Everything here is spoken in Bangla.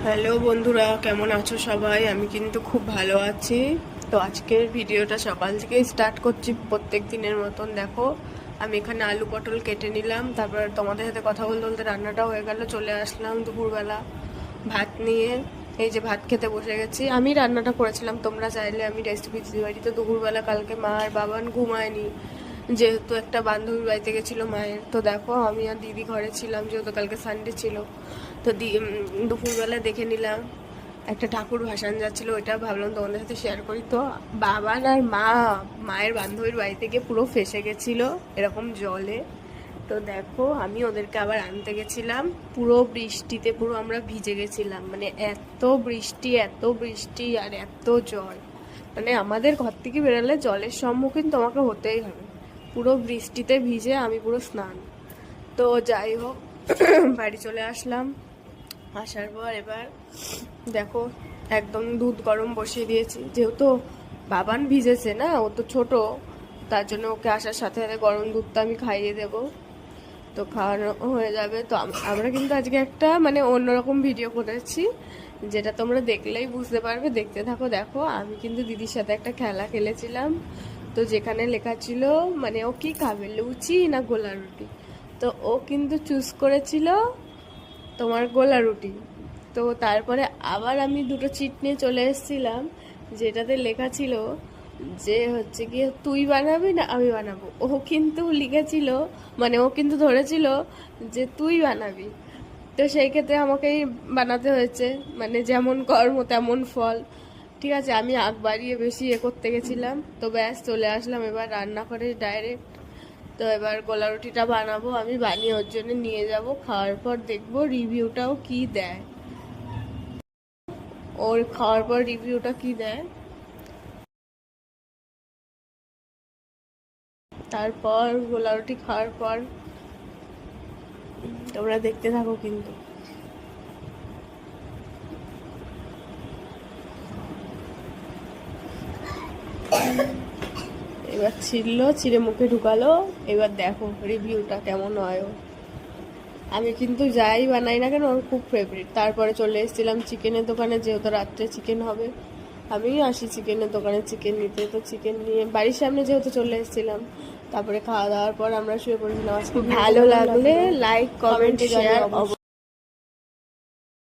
হ্যালো বন্ধুরা, কেমন আছো সবাই? আমি কিন্তু খুব ভালো আছি। তো আজকের ভিডিওটা সকাল থেকে স্টার্ট করছি প্রত্যেক দিনের মতন। দেখো, আমি এখানে আলু পটল কেটে নিলাম, তারপর তোমাদের সাথে কথা বলতে বলতে রান্নাটাও হয়ে গেল। চলে আসলাম দুপুরবেলা ভাত নিয়ে। এই যে ভাত খেতে বসে গেছি। আমি রান্নাটা করেছিলাম, তোমরা চাইলে আমি রেসিপি দিতে পারি। তো দুপুরবেলা কালকে মা আর বাবান ঘুমায়নি, যেহেতু একটা বান্ধবীর বাড়িতে গেছিলো মায়ের। তো দেখো, আমি আর দিদি ঘরে ছিলাম, যেহেতু কালকে সানডে ছিল। তো দুপুরবেলা দেখে নিলাম একটা ঠাকুর ভাসান যাচ্ছিলো, ওইটা ভাবলাম তোমাদের সাথে শেয়ার করি। তো বাবান আর মায়ের বান্ধবীর বাড়ি থেকে পুরো ফেসে গেছিলো এরকম জলে। তো দেখো, আমি ওদেরকে আবার আনতে গেছিলাম, পুরো বৃষ্টিতে পুরো আমরা ভিজে গেছিলাম। মানে এত বৃষ্টি আর এত জল, মানে আমাদের ঘর থেকে বেরোলে জলের সম্মুখীন তোমাকে হতেই হবে। পুরো বৃষ্টিতে ভিজে আমি পুরো স্নান। তো যাই হোক, বাড়ি চলে আসলাম। আসার পর এবার দেখো, একদম দুধ গরম বসিয়ে দিয়েছি। যেহেতু বাবান ভিজেছে না, ও তো ছোট, তার জন্য ওকে আসার সাথে সাথে গরম দুধটা আমি খাইয়ে দেব। তো খাওয়ানো হয়ে যাবে। তো আমরা কিন্তু আজকে একটা মানে অন্যরকম ভিডিও করেছি, যেটা তোমরা দেখলেই বুঝতে পারবে। দেখতে থাকো। দেখো, আমি কিন্তু দিদির সাথে একটা খেলা খেলেছিলাম। তো যেখানে লেখা ছিল মানে ও কি খাবে, লুচি না গোলা রুটি। তো ও কিন্তু চুজ করেছিল তোমার গোলা রুটি। তো তারপরে আবার আমি দুটো চিট নিয়ে চলে এসেছিলাম, যেটাতে লেখা ছিল যে হচ্ছে গিয়ে তুই বানাবি না আমি বানাবো। ও কিন্তু লিখেছিল, মানে ও কিন্তু ধরেছিল যে তুই বানাবি। তো সেই ক্ষেত্রে আমাকেই বানাতে হয়েছে, মানে যেমন কর্ম তেমন ফল। ঠিক আছে, আমি আগ বাড়িয়ে বেশি করতে গেছিলাম। তো ব্যাস চলে আসলাম এবার রান্না করে ডাইরেক্ট। তো এবার গোলা রুটিটা বানাবো, আমি বানিয়ে ওর জন্য নিয়ে যাব। খাওয়ার পর দেখবো রিভিউটাও কি দেয়, ওর খাওয়ার পর রিভিউটা কি দেয়। তারপর গোলা রুটি খাওয়ার পর তোমরা দেখতে থাকো কিন্তু। এবার ছিঁড়ে মুখে ঢুকালো। এবার দেখো রিভিউটা কেমন হয়। আমি কিন্তু যাই বানাই না কেন ওর খুব ফেভারিট। তারপরে চলে এসেছিলাম চিকেনের দোকানে, যেহেতু রাত্রে চিকেন হবে। আমি আসি চিকেনের দোকানে চিকেন নিতে। তো চিকেন নিয়ে বাড়ির সামনে যেহেতু চলে এসেছিলাম। তারপরে খাওয়া দাওয়ার পর আমরা শুয়ে পড়েছিলাম। আজকে ভালো লাগলে লাইক কমেন্ট শেয়ার